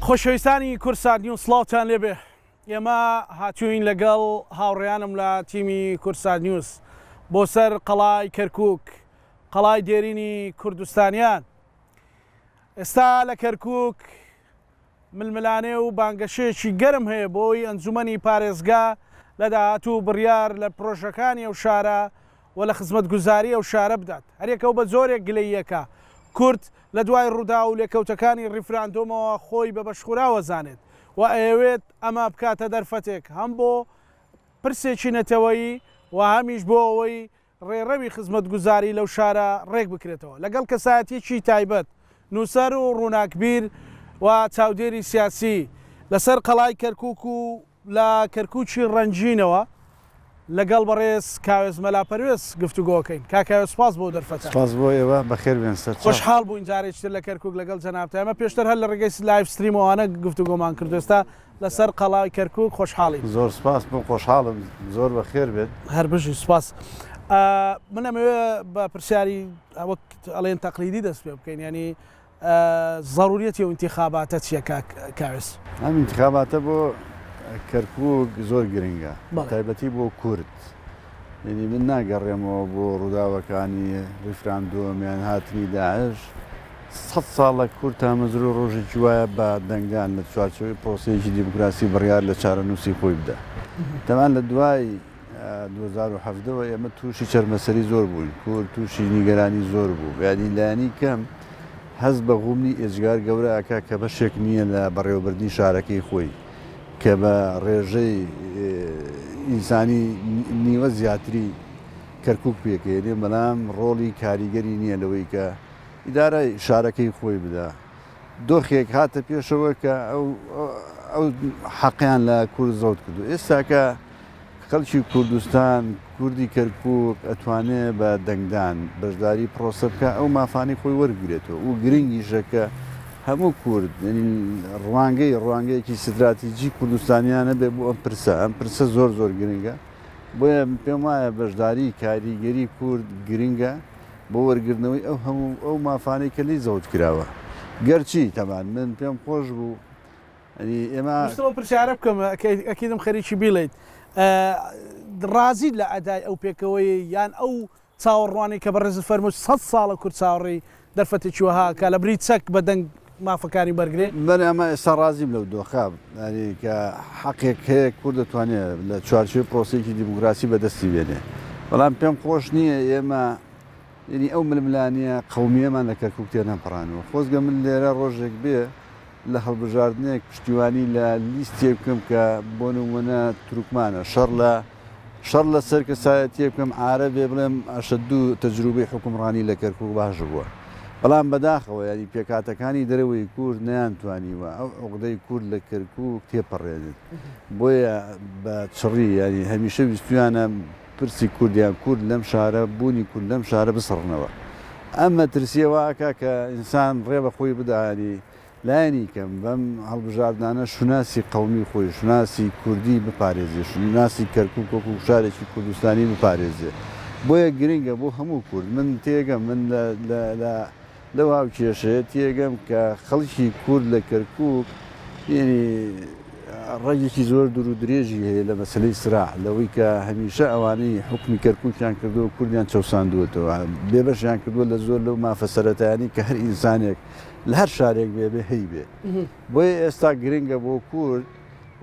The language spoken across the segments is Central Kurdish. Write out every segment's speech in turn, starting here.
خۆشەویستانی کورسات نیوز سڵاوتان لێبێ ئێمە هاتووین لەگەڵ هاوڕێیانم لە تیمی کورسات نیوز بۆ سەر قەڵای کەرکووک قەڵای دێرینی کوردستانیان. ئێستا لە کەرکووک ململانێ و بانگەشەیەکی گەرم هەیە بۆی ئەنجومەنی پارێزگا لە داهاتوو بڕیار لە پرۆژەکانی ئەو شارە و لە خزمەتگوزاری ئەو شارە بدات. هەرێکەوە بە زۆرێک گلەییەکە کورد لە دوای ڕوودا و لێکەوتەکانی ڕیفراندۆمەوە خۆی بە بەشخوراوەزانێت و ئەوێت ئەمە بکاتە دەرفەتێک هەم بۆ پرسێکی نەتەوەیی و هەمیش بۆ ئەوەی ڕێڕەوی خزمەتگوزاری لەو شارە ڕێک بکرێتەوە لەگەڵ کەسایەتیی تایبەت نووسەر و ڕووناکبیر و چاودێری سیاسی لەسەر قەڵای کەرکووک و لە کەرکووکی ڕەنجینەوە لەگەڵ بەڕێز کاوێز مەلاپەروێز گفتوگۆکەین. کاکاوێز سپاس بۆ دەرفەتە. سپاس بۆ ئێوە بەخێر بێن سەر خۆشحاڵ بووین جارێکتر لە کەرکووک لەگەڵ جەنابتە. ئەمە پێشتر هەر لە ڕێگەی لایڤ ستریمەوانە گفتوگۆمان کرد، ئێستا لەسەر قەڵای کەرکووک خۆشحاڵی. زۆر سپاس بۆ خۆشحاڵم، زۆر بەخێر بێت. هەر بژی سپاس. من ئەمەوێ بە پرسیاری وەک ئەڵێن تەقلیدی دەست پێ بکەین، ینی ضرورەتی و انتخاباتە چییە کاوێز؟ ئەم انتخاباتە بۆ کەرکووک زۆر گرنگە، تایبەتی بۆ کورد. یعنی من ناگەڕێمەوە بۆ ڕووداوەکانی ریفراندۆمیان هاتنی داعش. 100 ساڵە کورد تا مەزر و ڕۆژێکی وایە بە دەنگدان لە چوارچەوەی پرۆسەیەکی دیموکراسی بڕیار لە چارەنووسی خۆی بدە. تەمان لە دوای 2017ەوە ئێمە تووشی چەرمەسەری زۆر بووین، کورد تووشی نیگەرانی زۆر بوو، یانی لایەنی کەم هەست بە غومنی ئێجگار گەورە ئەکا کە بەشێک نییە لە بەڕێوەبردنی شارەکەی خۆی کە بە ڕێژەی ئینسانی نیوە زیاتری کەرکووک پێکێنێ، بەڵام ڕۆڵی کاریگەری نییە لەوەی کە ئیدارای شارەکەی خۆی بدە. دۆخێک هاتە پێشەوە کە ئەو حەقیان لە کورد زەوت کردو. ئێستا کە خەڵکی کوردستان کوردی کەرکووک ئەتوانێت بە دەنگدان بەشداری پرۆسە بکە، ئەو مافانی خۆی وەرگێتەوە و گرنگیشەکە هەموو کورد ڕوانگەیەکی استراتیجی کوردستانیانە بێ بۆ ئەم پرسە زۆر زۆر گرنگە. بۆیە پێم وایە بەشداری کاریگەری کورد گرنگە بۆ وەرگرتنەوەی ئەو مافانەی کە لی زەوت کراوە. گەرچی تەمان من پێم خۆش بوو ئێمە پرسیارە بکەم ئەکیدم خەریکی بیڵێیت ڕازیت لە ئەدای ئەو پێکەوەی یان ئەو چاوەڕوانی کە بەڕێز فەرمووت 100 ساڵە کورد چاوەڕێی دەرفەتێکی وەها کە لە بری چەک بە دەنگ مافەکانی بەرگێ. من ئەمە ئێستا ڕازیم لەو دۆخاب کە حەقێک هەیە کورد دەتوانێت لە چوارچێوەی پرۆسەیەکی دیموکراسی بەدەستی بێنێ. بەڵام پێم خۆش نییە ئێمە ینی ئەو ململانیە قەومیەمان لە کەرکووک تێنەپەڕانەوە. خۆزگە من لێرە ڕۆژێک بێ لە هەڵبژاردنێک پشتیوانی لە لیستێ بکەم کە بۆ نمونە تورکمانە شەڕ لە سەر کەسایەتیە بکەم ئارە بێ بڵێم ئەشەدوو تەجروبەی حکومڕانی لە کەرکووک باش بووە. بەڵام بەداخەوە ینی پێکاتەکانی دەرەوەی کورد نەیانتوانیوە ئەو عقدەی کورد لە کەرکووک تێپەڕێنێت. بۆیە بە چڕی ینی هەمیشە ویستویانە پرسی کوردیان کورد لەم شارە بوونی کورد لەم شارە بسڕنەوە. ئەمە ترسیەوەکە کە ئینسان ڕێ بە خۆی بدانی لایەنی کەم بەم هەڵبژاردانە شوناسی قەومی خۆی شوناسی کوردی بپارێزێ، شوناسی کەرکووک وەکو شارێکی کوردستانی بپارێزێ. بۆیە گرنگە بۆ هەموو کورد. من تێگەم من لە واو کێشەیە تێگەم کە خەڵکی کورد لە کەرکووک یعنی ڕێگێکی زۆر دوور و درێژی هەیە لە مەسلەی سراع لەوەی کە هەمیشە ئەوانەی حکمی کەرکووکیان کردو کوردیان چەساندووەتەوە، بێبەشیان کردووە لە زۆر لەو مافە سەرەتایانی کە هەر ئینسانێک لە هەر شارێک بێ هەی بێ. بۆیە ئێستا گرنگە بۆ کورد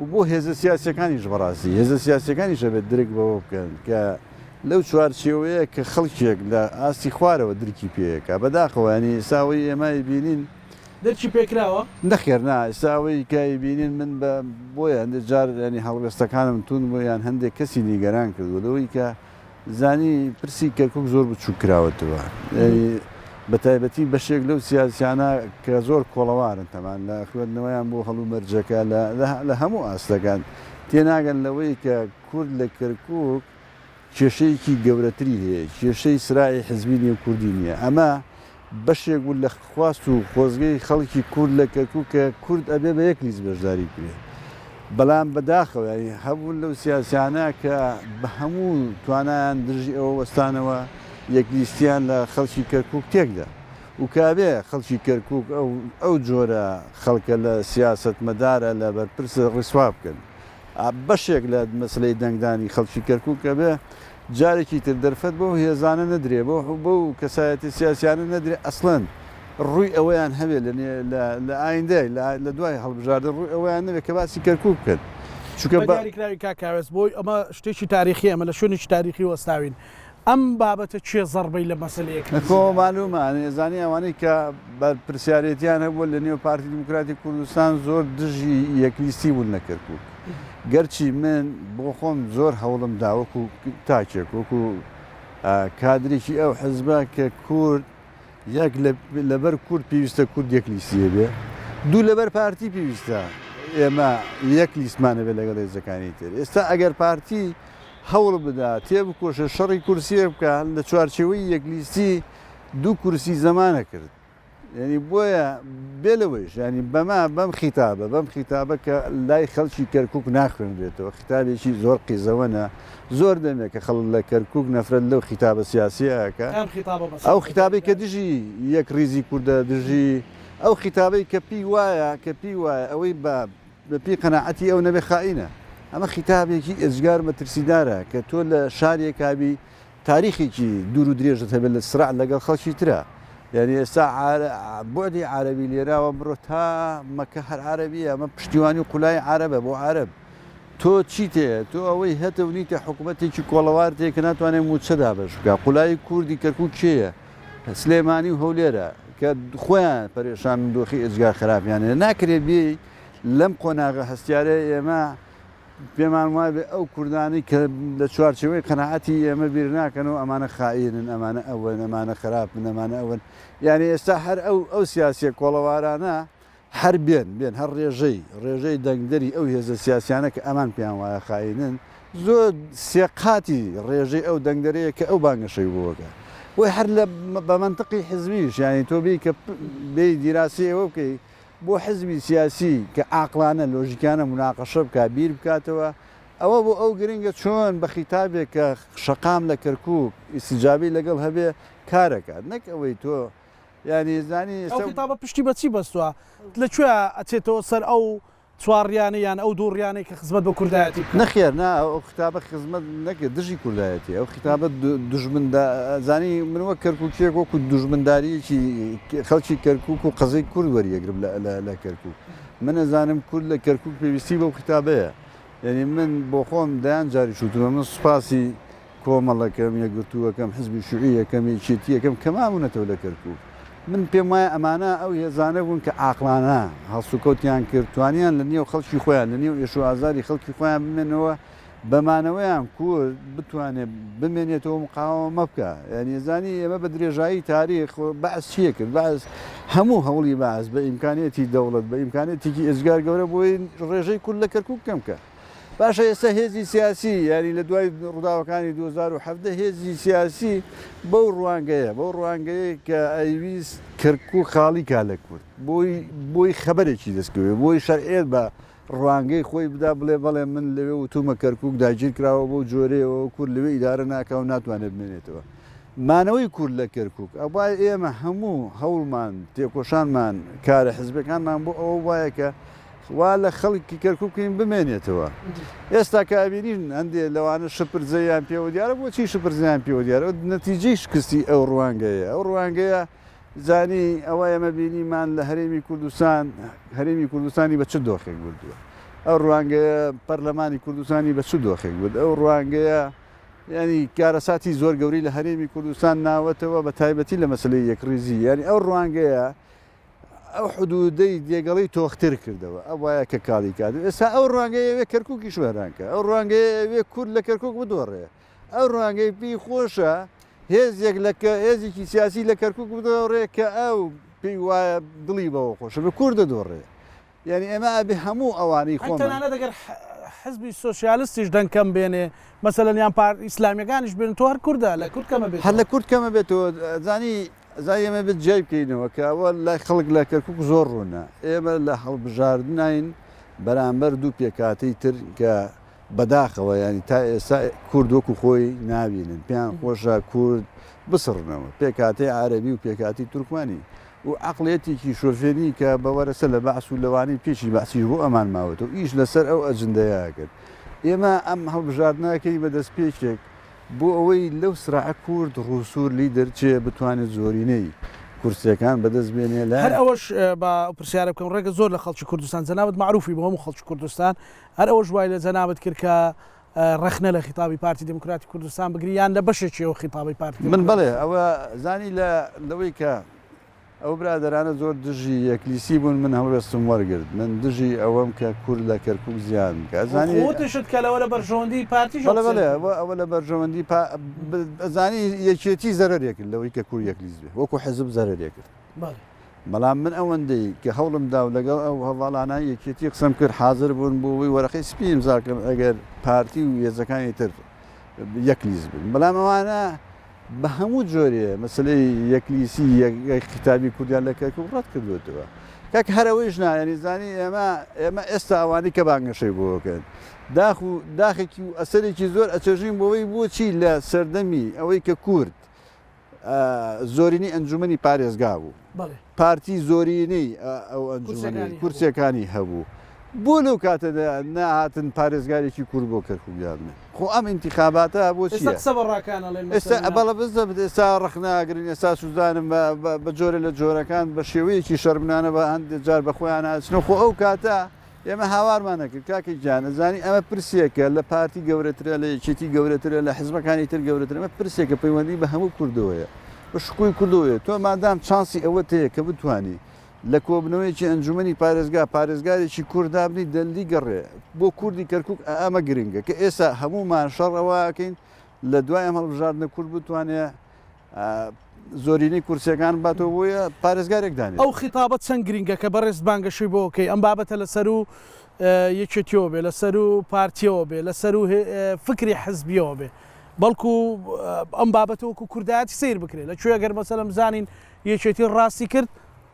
و بۆ هێزە سیاسەکانیش بەڕاستی هێزە سیاسەکانیشە بێت درک بەوە بکەن کە لەو چوارچێوەیە کە خەڵکێک لە ئاستی خوارەوە درکی پێیەکە. بەداخەوە ینی ئێساوەی ئێمای بینین دەرکی پێکراوە نەخێر ئێساوەی کای بینین من بۆیە هەندێک جار ینی هەڵوێستەکانم تون بۆ یان هەندێک کەسی نیگەران کردو لەوەی کە زانی پرسی کەرکووک زۆر بچوو کراوەتەوە. بە تایبەتی بەشێک لەو سیاسیانە کە زۆر کۆڵەوارن تەمان لە خوێندنەوەیان بۆ هەڵوو مەرجەکە لە هەموو ئاستەکان تێناگەن لەوەی کە کورد لە کەرکووک کێشەیەکی گەورەتری هەیە، کێشەی سرای حزبی نیە کوردی نییە. ئەمە بەشێک بوو لە خواست و خۆزگەی خەڵکی کورد لە کەرکووک کە کورد ئەبێ بە یەک لیست بەشداری کرێ. بەڵام بەداخەوە هەبوو لەو سیاسیانە کە بە هەموو توانایان درژی ئەوە وەستانەوە یەکلیستیان لە خەڵکی کەرکووک تێکدا وکابێ خەڵکی کەرکووک ئەو جۆرە خەڵکە لە سیاست مەدارە لە بەرپرسە ڕیسوا بکەن بەشێک لە مەسلەی دەنگدانی خەڵکی کەرکووکە بێ جارێکی تر دەرفەت بۆ هێزانە نەدرێ بۆ کەسایەتی سیاسیانە نەدرێ ئەسڵەن ڕووی ئەوەیان هەبێت لە ئایندەی لە دوای هەڵبژاردن ڕووی ئەویان نەبێت کە باسی کەرکووک بکەن چونکە بەداریکراوی کاکاوێست بۆی ئەمە شتێکی تاریخی ئەمە لە شوێنێکی تاریخی وەستاوین ئەم بابەتە چێ زەربەی لە مەسلەیەک کۆ معلومە ێزانی ئەوانەی کە پرسیارەتیان هەبووە لە نێو پارتی دیموکراتی کوردستان زۆر دژی یەکلیستی بوون لە کەرکووک گەرچی من بۆ خۆم زۆر هەوڵم داوەکو تاکێک وەکو کادرێکی ئەو حزبە کە کورد یەک لەبەر کورد پێویستە کورد یەکلیستیە بێ دوو لەبەر پارتی پێویستە ئێمە یەک لیستمانە بێ لەگەڵ هێزەکانی تر ئێستا ئەگەر پارتی هەوڵ بدا تێبکۆشە شەڕی کورسیە بکە لە چوارچێوەی یەکلیستی دوو کورسی زەمانە کرد ینی بۆیە بێلەوەیش ینی بەم خیتابە کە لای خەڵکی کەرکووک ناخوێنرێتەوە خیتابێکی زۆر قیزەوەنە زۆر دەمێت کە خەڵ لە کەرکووک نەفرەت لەو خیتابە سیاسیەکە ئەو خیتابی کە دژی یەک ریزی کووردە دژی ئەو خیتابەی کە پێی وایە ئەوەی بە پێی قەناعەتی ئەو نەبێ خائینە ئەمە خیتابێکی ئەجگار مەترسیدارە کە تۆ لە شارێکابی تاریخێکی دوور و درێژت هەبێت لە سرع لەگەڵ خەڵکی ترە یعنی ئێستا بۆدی عربی لێراوە بڕۆ تا مەکە هەر عربیە ئەمە پشتیوانی و قولای عربە بۆ عرب تۆ چیتێ تۆ ئەوەی هەتە نیتە حکوومەتێکی کۆڵەوار تێ کە ناتوانێت موچەدا بەشکە قولای کوردی کەرکووک چێە سلێمانی و هەولێرە کە خۆیان پەرێشان دۆخی ئەجگار خراپیانە ناکرێت بێ لەم قۆناغە هەستیارە ئێمە پێمان وای بێ ئەو کوردانی کە لە چوارچەوەی قەناعەتی ئێمە بیر ناکەنەوە ئەمانە خائینن ئەمانە ئەوەن ئەمانە خراپن ئەمانە ئەوەن یعنی ئێستا هەر ئەو سیاسیە کۆڵەوارانە هەر بێن هەر ڕێژەی دەنگدەری ئەو هێزە سیاسیانە کە ئەمان پێیان وایە خائینن زۆر سێقاتی ڕێژەی ئەو دەنگدەرەیە کە ئەو بانگەشەی بۆکە وی هەر بە منطقی حزبیش ینی تۆ بێ کە بێ دیراسی ئەوە بکەی بۆ حزبی سیاسی کە عاقلانە لۆژیکانە مناقەشە بکە بیر بکاتەوە ئەوە بۆ ئەو گرنگە چۆن بە خیتابێک کە شەقام لە کەرکووک ئیسیجابی لەگەڵ هەبێ کارەکات نەک ئەوەی تۆ ینی زانی خیتابە پشتی بەچی بەستووە لەکوێ ئەچێتەوە سەر ئەو چوارڕیانە یان ئەو دووڕیانەی کە خزمەت بە کوردایەتی نەخێر ئەو خیتابە خزمەت نەکرد دژی کوردایەتی ئەو خیتابە زانی منوە کەرکووکێک وەکو دوژمنداریەکی خەڵکی کەرکووک و قەزەی کورد وەریەگرم لە کەرکووک من ئەزانم کورد لە کەرکووک پێویستی بەو خیتابەیە یعنی من بۆ خۆم دایان جاری شوتووە من سوپاسی کۆمەڵەکەم یەکگرتووەکەم حزبی شوعیەکەم یەکێتیەکەم کە مامونەتەوە لە کەرکووک من پێم وایە ئەمانە ئەو هێزانە بوون کە عاقلانە هەڵسوکەوتیان کرد توانیان لە نێو خەڵکی خۆیان لە نێو ئێش و ئازاری خەڵکی خۆیان بمێنەوە بەمانەوەیان کورد بتوانێت بمێنێتەوە مقاومە بکە یعنی زانی ئێمە بە درێژایی تاریخ بەعس چیە کرد بەعس هەموو هەوڵی بەعس بە ئیمکانێتی دەوڵەت بە ئیمکانێتێکی ئێزگار گەورە بۆی ڕێژەی کورد لە کەرکووک کەم کە باشە ئێستا هێزی سیاسی ینی لە دوای ڕووداوەکانی 2017 هێزی سیاسی بەو ڕوانگەیە کە ئەیویست کەرکووک خاڵی کا لە کورد بۆی خەبەرێکی دەستکەوێت بۆی شەرعێت بە ڕوانگەی خۆی بدا بڵێ بەڵێ من لەوێ وتومە کەرکووک داگیر کراوە بۆ جۆرەیەوە کورد لەوێ ئیدارە ناکە و ناتوانێت بمێنێتەوە مانەوەی کورد لە کەرکووک ئەوای ئێمە هەموو هەوڵمان تێکۆشانمان کارە حزبەکانمان بۆ ئەوە وایە کە وا لە خەڵکی کەرکووکین بمێنێتەوە ئێستا کابینین هەندێک لەوانە شپرزەیان پێوە دیارە بۆچی شپرزیان پێوە دیارە نەتیجەی شکستی ئەو ڕوانگەیە زانی ئەوە ئێمە بینیمان لە هەرێمی کوردستانی بە چ دۆخێک بردووە ئەو ڕوانگەیە پەرلەمانی کوردستانی بە چ دۆخێک بود ئەو ڕوانگەیە ینی کارەساتی زۆر گەوری لە هەرێمی کوردستان ناوەتەوە بە تایبەتی لە مەسلەی یەکڕیزی ینی ئەو ڕوانگەیە ئەو حدودەی دێگەڵی تۆختر کردەوە ئەو وایە کە کاڵی کات ئێستا ئەو ڕوانگەیەوێ کەرکووکی شوێرانکە ئەو ڕوانگەیەوێ کورد لە کەرکووک بدۆڕێ ئەو ڕوانگەی پێی خۆشە هێزێک هێزێکی سیاسی لە کەرکووک بدۆڕێ کە ئەو پێی وایە دڵی بەوە خۆشە بە کورد دەدۆڕێ یعنی ئێمە ئەبێ هەموو ئەوانەی خۆمانە دەگەر حزبی سۆسیالیستیش دەنگکەم بێنێ مەسەلەن یان ئیسلامیەکانیش بێن تۆ هەر کووردە لە کورد کەمە بێت هەر لە کورد کەمە بێتەوە زانی زای ئێمە بێت جای بکەینەوە کە ئەوە لای خەڵک لە کەرکووک زۆر ڕوونە ئێمە لە هەڵبژاردنین بەرامبەر دوو پێکاتەی تر کە بەداخەوە ینی تا ئێستا کورد وەکو خۆی نابینن پێیان خۆشە کورد بسڕنەوە پێکاتی عەرەبی و پێکاتی تورکمانی و عقلێتێکی شۆفێنی کە بەوەرەسە لە بەعس و لەوانی پێشی بەعسیش بۆ ئەمان ماوەتەوە ئیش لەسەر ئەو ئەجندەیە کرد ئێمە ئەم هەڵبژاردنەکەی بەدەست پێچێک بۆ ئەوەی لەو سرعە کورد ڕووسور لی دەرچێ بتوانێت زۆرینەی کورسیەکان بەدەست بێنێ لە هەر ئەوەش بە پرسیارە بکەم ڕێگە زۆر لە خەڵکی کوردستان جەنابەت معروفی بە هەموو خەڵکی کوردستان هەر ئەوەش وای لە جەنابەت کرد کە ڕخنە لە خیتابی پارتی دموکراتی کوردستان بگریان لە بەشێکیەوە خیتابی پارتی من بڵێ ئەوە زانی لەوەی کە ئەو برادرانە زۆر دژی یەکلیسی بوون من هەڵوێستم وەرگرت من دژی ئەوەم کە کورد لە کەرکووک زیان زانیتشت کە لەوە لە بەرژەوەندی پارتی بڵێ ئەوە لە بەرژەوەندی زانی یەکێتی زەرەرێکرد لەوەی کە کوور یەکلیز بێ وەکو حزب زەرەرێکرد بەڵام من ئەوەندەی کە هەوڵم دا و لەگەڵ ئەو هەواڵانە یەکێتی قسەم کرد حاضر بوون بۆەوەی وەرەقی سپی ئیمزاکەم ئەگەر پارتی و هێزەکانی تر یەکلیز بن بەڵام ئەوانە بە هەموو جۆرێ مەسلەی یەکلیسی خیتابی کوردیان لە کەرکووک ڕەت کردوێتەوە کاک هەرەوەیش نایەنی زانی ئێمە ئێستا ئەوانی کە بانگەشەی بۆکەن داخێکی و ئەسەرێکی زۆر ئەچەژین بۆەوەی بۆچی لە سەردەمی ئەوەی کە کورد زۆرینی ئەنجومنی پارێزگا بوو پارتی زۆرینەی ئەو ئەنجومنی کورسەکانی هەبوو بۆ لەو کاتەدا ناهاتن پارێزگارێکی کورد بۆ کەرکووکدانە خۆ ئەم ئینتیخاباتە بۆ ئێستا بەڵە بزدە ئێستا ڕخناگرن ئێستا سوزانم بە جۆرە لە جۆرەکان بە شێوەیەکی شەرمنانە بە هەندێک جار بە خۆیان هاچنەوە خۆ ئەو کاتە ئێمە هاوارمان نەکرد کاکی جانە زانی ئەمە پرسێکە لە پارتی گەورەترە لە یەکێتی گەورەترە لە حزبەکانی تر گەورەتر ئەمە پرسێکە پەیوەندی بە هەموو کوردەوەیە بە شکوی کردوێت تۆ مادام چانسی ئەوە هەیە کە بتوانی لە کۆبنەوەیکی ئەنجومنی پارێزگارێکی کوردابنی دەلی گەڕێ بۆ کوردی کەرکووک ئەمە گرنگە کە ئێستا هەمومان شەڕەوەکەین لە دوای ئەم هەڵبژاردنە کورد بتوانێت زۆرینەی کورسەکان باتەوە بۆیە پارێزگارێک دانێت ئەو خیتابەت چەند گرنگە کە بەڕێز بانگەشەی بۆکەی ئەم بابەتە لەسەر و یەکێتیەوە بێ لەسەر و پارتیەوە بێ لەسەر و فکری حزبیەوە بێ بەڵکو ئەم بابەتەوەکو کوردایەتی سیر بکرێت لەکوێ ئەگەر مەسەلەم زانین یەکێتی ڕاستی کرد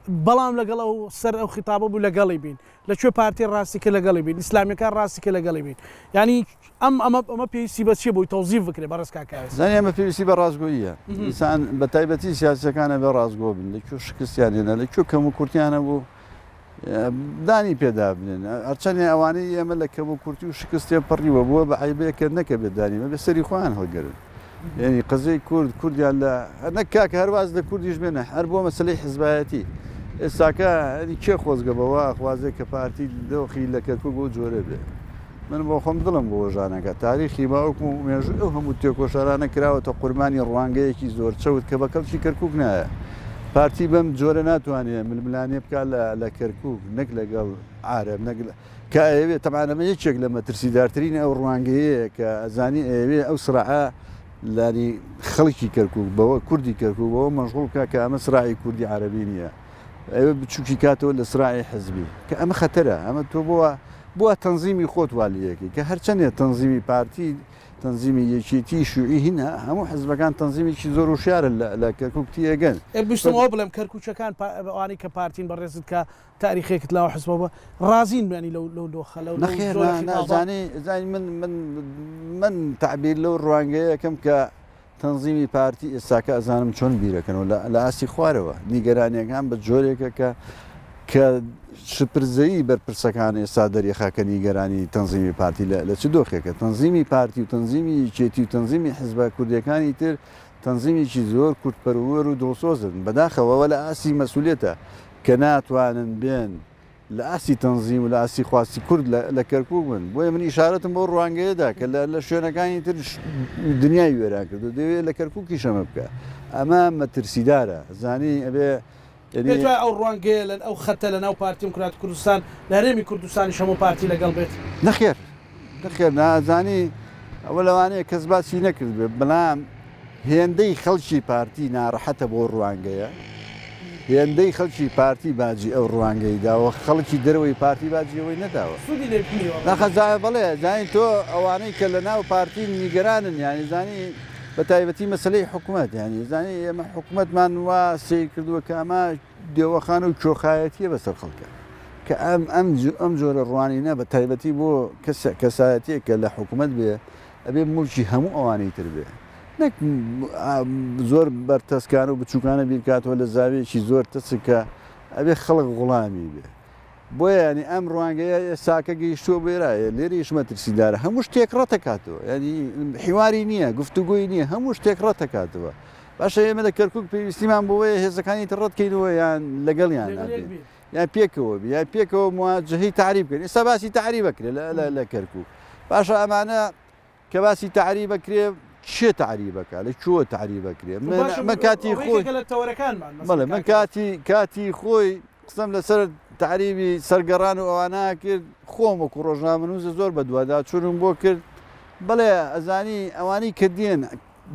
بەڵام لەگەڵ ئەو سەر ئەو خیتابە بوو لەگەڵی بین لەکوێ پارتی ڕاستیکە لەگەڵی بین ئیسلامیەکان ڕاستیکە لەگەڵی بین ینی ئەمە پێویستی بە چیە بۆی تەوزیف بکرێت بەڕێز کاکاوێت زانی ئەمە پێویستی بە ڕازگۆییە ئینسان بە تایبەتی سیاسەکانە بە ڕازگۆ بن لەکوێ شکستیانێنە لەکوێ کەم و کورتیانە بوو دانی پێدا بنێن هەرچەندێ ئەوانەی ئێمە لە کەم و کورتی و شکستێ پڕیوە بووە بە عیبەیەکە نەکە بێدانیمە بە سەری خۆیان هەڵگەرن یعنی قزەی کوردیان لە نەک کاکە هەرواز لە کوردیش بێنە هەر بۆ مەسلەی حزبایەتی ئێستاکە کێ خۆزگە بەوە خوازێک کە پارتی دۆخی لە کەرکووک بۆ جۆرە بێ من بۆ خۆم دڵم بۆ ژانەکە تاریخی باوەکو و مێژوو ئەو هەموو تێکۆشارانە کراوەتە قوربانی ڕوانگەیەکی زۆر چەوت کە بە کەڵکی کەرکووک نایە پارتی بەم جۆرە ناتوانێت ململانێ بکات لە کەرکووک نەک لەگەڵ عارەب نەک کە ئەوێ تەمانەمە یەکێک لە مەترسیدارترین ئەو ڕوانگەیەیە کە ئەزانی ئەوێ ئەو سرعە لانی خەڵکی کەرکووک بەوە کوردی کەرکووک بەوە مەشغوڵکە کە ئەمە سرعی کوردی عەرەبی نییە ئەوە بچووکی کاتەوە لە سرعی حزبی کە ئەمە خەتەرە ئەمە تۆ بووە تەنزیمی خۆت والیەکەی کە هەرچەندێت تەنزیمی پارتی تەنزیمی یەکێتی شوعی هینە هەموو حزبەکان تەنزیمیکی زۆر و شارە لە کەرکووکتی ئەگەن بشتمەوە بڵێم کەرکووچەکان ئەوانی کە پارتین بەڕێزت کە تاریخێکت لاوە حزبەوە ڕازین بێنی لەو دۆخە لەو نەخێرزانی من تعبیر لەو ڕوانگەیە یەکەم کە تەنزیمی پارتی ئێستاکە ئەزانم چۆن بیرەکەنەوە لە ئاسی خوارەوە نیگەرانیەکان بە جۆرێکە کە شپرزەیی بەرپرسەکان ئێستا دەریێخاکە نیگەرانی تەنزیمی پارتی لە چ دۆخێکە تەنزیمی پارتی و تەنزیمی چێتی و تەنزیمی حزبە کوردیەکانی تر تەنزیمیکی زۆر کورتپەروەر و دڵسۆزن بەداخەوە لە ئاسی مەسئولێتە کە ناتوانن بێن لە ئاسی تەنزیم و لە ئاسی خواستی کورد لە کەرکووک بن بۆیە من ئیشارەتم بۆ ڕوانگەیەدا کە لە شوێنەکانی تر دنیای وێران کرد و دەوێت لە کەرکووکی شەمە بکە ئەمە مەترسیدارە زانی ئەبێ ئەو ڕوانگەیە لە ئەو خەتە لە ناو پارتی دموکراتی کوردستان لە هەرێمی کوردستانی هەموو پارتی لەگەڵ بێت نەخێر نازانی ئەوە لەوانەیە کەس باسی نەکرد بێ بەڵام هێندەی خەڵکی پارتی ناڕەحەتە بۆ ڕوانگەیە هێندەی خەڵکی پارتی باجی ئەو ڕوانگەی داوە خەڵکی دەرەوەی پارتی باجیەوەی نەداوە نەخەزای بڵێ زانی تۆ ئەوانەی کە لە ناو پارتی نیگەرانن یانی زانی بە تایبەتی مەسلەی حکوومەت یانی زانی ئێمە حکوومەتمان وا سیر کردووە کە ئەمە دێوەخان و کۆخایەتیە بەسەر خەڵکە کە ئەم جۆرە ڕوانینە بە تایبەتی بۆ کەسایەتێکە لە حکوومەت بێ ئەبێ ملکی هەموو ئەوانەی تر بێ نەک زۆر بەرتەسکان و بچووکانە بیرکاتەوە لە زاویەکی زۆر تەسکە ئەبێ خەڵک غوڵامی بێ بۆیە ینی ئەم ڕوانگەیە ساکە گەیشتووە بێرایە لێرە شمەترسیدارە هەموو شتێک ڕەتەکاتەوە ینی حیواری نییە گفتوگوی نییە هەموو شتێک ڕەتەکاتەوە باشە ئێمە لە کەرکووک پێویستیمان بۆیە هێزەکانی ڕەتکەینەوە یان لەگەڵیان یان پێکەوە یا پێکەوە مواجهەی تعریب بکەین ئێستا باسی تعریب بکرێت لە کەرکووک باشە ئەمانە کە باسی تعریب بکرێ چێ تعریبەکە لە چۆ تعریبەکرێ من کاتی خۆی بەڵێ من کاتی خۆی قسەم لەسەر تعریبی سەرگەڕان و ئەوانە کرد خۆم وەکو ڕۆژنامەنووسە زۆر بە دووادا چونم بۆ کرد بڵێ ئەزانی ئەوانەی کە دێن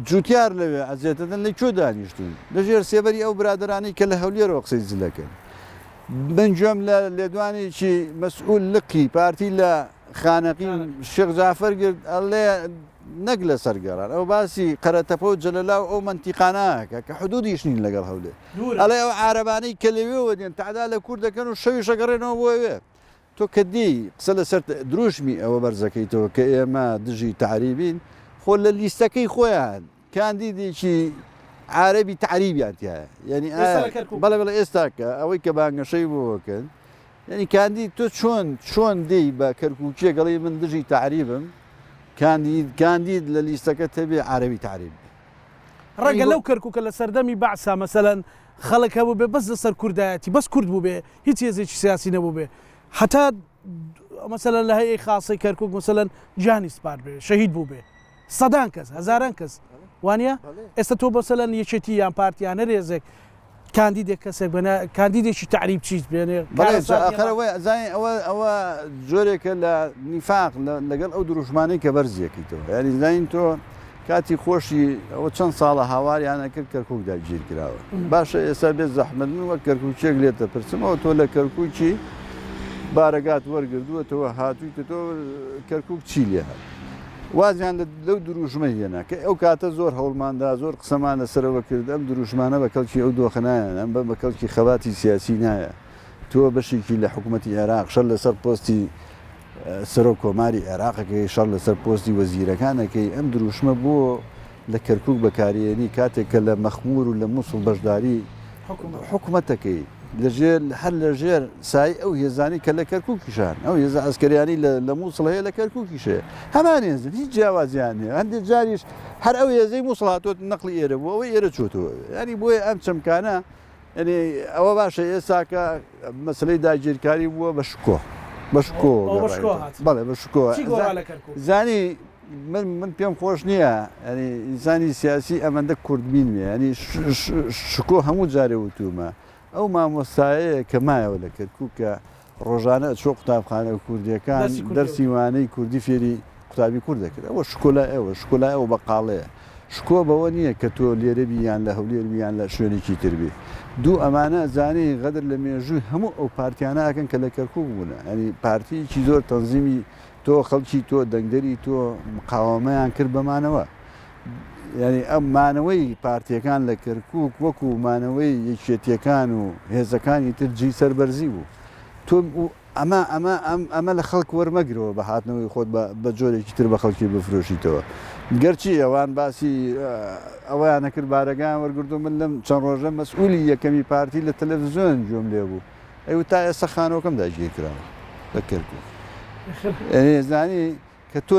جوتیار لەوێ ئەزێتەدەن لە کۆ دانیشتون لەژێر سێبەری ئەو برادرانی کە لە هەولێرەوە قسەی زلەکەن بنجۆم لە لێدوانێکی مەسئول لقی پارتی لە خانەقی شێخ جافەر گرت ئەڵێ نەک لە سەرگەڕان ئەو باسی قەرەتەپە و جەلەلا و ئەو منتیقانەکە کە حدودیش نین لەگەڵ هەولێر ئەڵێ ئەو عارەبانەی کە لەوێەوە دێن تعدا لە کوور دەکەن و شەوی شەگەڕێنەوە بۆوێ تۆ کە دی قسە لەسەر دروشمی ئەوە بەرزەکەیتەوە کە ئێمە دژی تعریبین خۆ لە لیستەکەی خۆیان کاندیدێکی عربی تعریبیانتیایە یعنی بەڵێ بڵێ ئێستاکە ئەوەی کە بانگەشەی بۆکەن یعنی کاندید تۆ چۆن دەی بە کەرکووچێ گەڵی من دژی تعریبم کاندید لە لیستەکە تەبێ عربی تعریب ڕەنگە لەو کەرکووکە لە سەردەمی بەعسا مەسەلەن خەڵک هەبوو بێ بەس لەسەر کوردایەتی بەس کورد بوو بێ هیچ هێزێکی سیاسی نەبوو بێ حتا مەسەلەن لە هەیەی خاسی کەرکووک مەسەلەن جانی سپار بێ شەهید بوو بێ سەدان کەس هەزاران کەس وانە ئێستا تۆ بەسەلەن یەکێتی یان پارتیانە رێزێک کاندیدێک کەسێک بنە کاندیدێکی تعریب چیت بێنێ ئەوە جۆرێکە لە نیفاق لەگەڵ ئەو دروشمانەی کە بەرزیەکەیتەوە یعنی زین تۆ کاتی خۆشی ئەوە چەند ساڵە هاواریانە کرد کەرکووکدا گیر کراوە باشە ئێستا بێت زەحمەت من وەک کەرکووچێک لێتە پرسمەوە تۆ لە کەرکووکی بارەگات وەرگردووەتەوە هاتوویتە تۆ کەرکووک چی لێ هات وازیان لەو دروشمە هێنا کە ئەو کاتە زۆر هەوڵماندا زۆر قسەمان لەسەرەوە کرد ئەم دروشمانە بە کەڵکی ئەو دۆخەنایەن ئەم بە کەڵکی خەباتی سیاسی نایە تۆ بەشێکی لە حکوومەتی عێراق شەر لەسەر پۆستی سەرۆک کۆماری عێراقەکەی شەڕ لەسەر پۆستی وەزیرەکانەکەی ئەم دروشمە بۆ لە کەرکووک بەکارێنی کاتێک کە لە مەخمور و لە مووسڵ بەشداری حکوومەتەکەی لەژێر هەر لەژێر سای ئەو هێزانی کە لە کەرکووکیشان ئەو هێز ئەسکەریانی لە مووسڵ هەیە لە کەرکووکیشێ هەمان هێزن هیچ جیاوازیان هەیە هەندێک جاریش هەر ئەو هێزەی مووسڵ هاتۆت نەقلی ئێرە بوو ئەوەی ئێرە چۆتەوە ینی بۆیە ئەم چەمکانە ینی ئەوە باشە ئێستاکە مەسلەی داگیرکاری بووە بە شکۆ بەشکۆ بەڵێ بە شکۆ زانی من پێم خۆش نییە ینی ئینسانی سیاسی ئەمەندە کوردبین وێ ینی شکۆ هەموو جارێ وتومە ئەو مامۆستایەیە کە مایەوە لە کەرکووک کە ڕۆژانە چۆ قوتابخانە کوردیەکان دەرسی وانەی کوردی فێری قوتابی کوورد دەکرد ئەوە شکۆلا ئێوە شکۆلا ئەو بەقاڵەیە شکۆ بەوە نییە کە تۆ لێرە بیان لە هەولێر بیان لە شوێنێکی تربی دوو ئەمانە زانەی غەدر لە مێژووی هەموو ئەو پارتیانەکەن کە لە کەرکووک بوونە ئەنی پارتیکی زۆر تەنزیمی تۆ خەڵکی تۆ دەنگدەری تۆ مقاومەیان کرد بەمانەوە ینی ئەم مانەوەی پارتیەکان لە کەرکووک وەکو مانەوەی یەکێتیەکان و هێزەکانی تر جی سەربەرزی بوو تۆ ئەمە لە خەڵک وەرمەگرەوە بە هاتنەوەی خۆت بە جۆرێکی تر بە خەڵکی بفرۆشیتەوە گەرچی ئەوان باسی ئەویان نەکرد بارەگان وەرگردو من لەم چەند ڕۆژە مەسئولی یەکەمی پارتی لە تەلەڤیزیۆن جۆم لێ بوو ئەو تا ئێستا خانەوەکەم داگیر کراوە لە کەرکووک زانی کە تۆ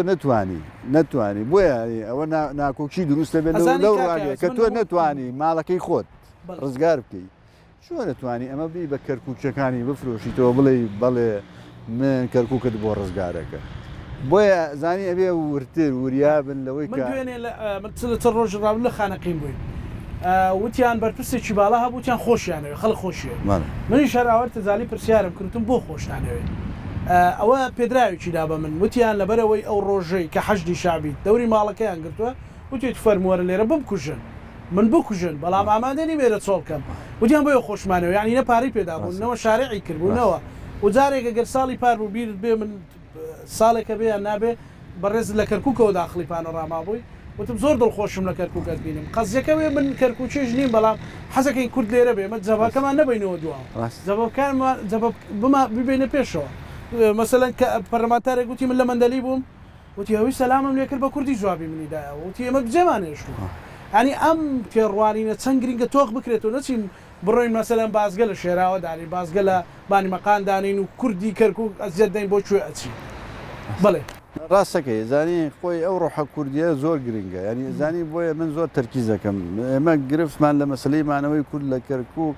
نەتوانی بۆیە ئەوە ناکۆکی دروستە بێت لەو ڕاگەیە کە تۆ نەتوانی ماڵەکەی خۆت ڕزگار بکەیت چۆن نەتوانی ئەمە بی بە کەرکووچەکانی بفرۆشیتەوە بڵێ بەڵێ من کەرکووکت بۆ ڕزگارەکە بۆیە زانی ئەبێ ورتر وریابن لەوەی کە چ ڕۆژ ڕاون لە خانەقیم بووین وتیان بەرپرسێکی باڵا هەبووتیان خۆشیانەوێ خەڵک خۆشیێ منی شەراوەرتە زانی پرسیارم کردم بۆ خۆشیانەوێ ئەوە پێدراوێکی دا بە من وتیان لەبەرەوەی ئەو ڕۆژەی کە حەشدی شابیت دەوری ماڵەکەیان گرتووە وتێت فەرمووەرە لێرە بکوژن من بکوژن بەڵام ئامادەنی بێرە چۆڵکەم وتیان بۆیە خۆشمانەوە یانی نە پارەی پێدابوونەوە شارعی کردبوونەوە و جارێکە گەر ساڵی پار بوو بیر بێ من ساڵێکە بێیان نابێ بەڕێز لە کەرکووکەوە داخلی پانۆراما بووی وتم زۆر دڵخۆشم لە کەرکووکەت بینم قەزیەکەوێ من کەرکووچێژ نیم بەڵام حەزەکەی کورد لێرە بێ مە جەبهەکەمان نەبینەوە دووە جەبهەکانمان بما ببینە پێشەوە مەسەلەن کە پەرلەمانتارێک گوتی من لە مەندەلی بووم وتی هەوی سەلامم لێ کرد بە کوردی جوابی منیدایەوە وتی ئێمە بجێمانێشتووە ینی ئەم پێڕوانینە چەند گرنگە تۆق بکرێتەوە نەچین بڕۆین مەسەلەن بازگە لە شێراوە دانی بازگە لە بانی مەقان دانین و کوردی کەرکووک ئەزیەت دەین بۆ کوێ ئەچی بڵێ ڕاستەکەی زانی خۆی ئەو ڕۆحە کوردیە زۆر گرنگە ینی زانی بۆیە من زۆر تەرکیز دەکەم ئێمە گرفتمان لە مەسلەیمانەوەی کورد لە کەرکووک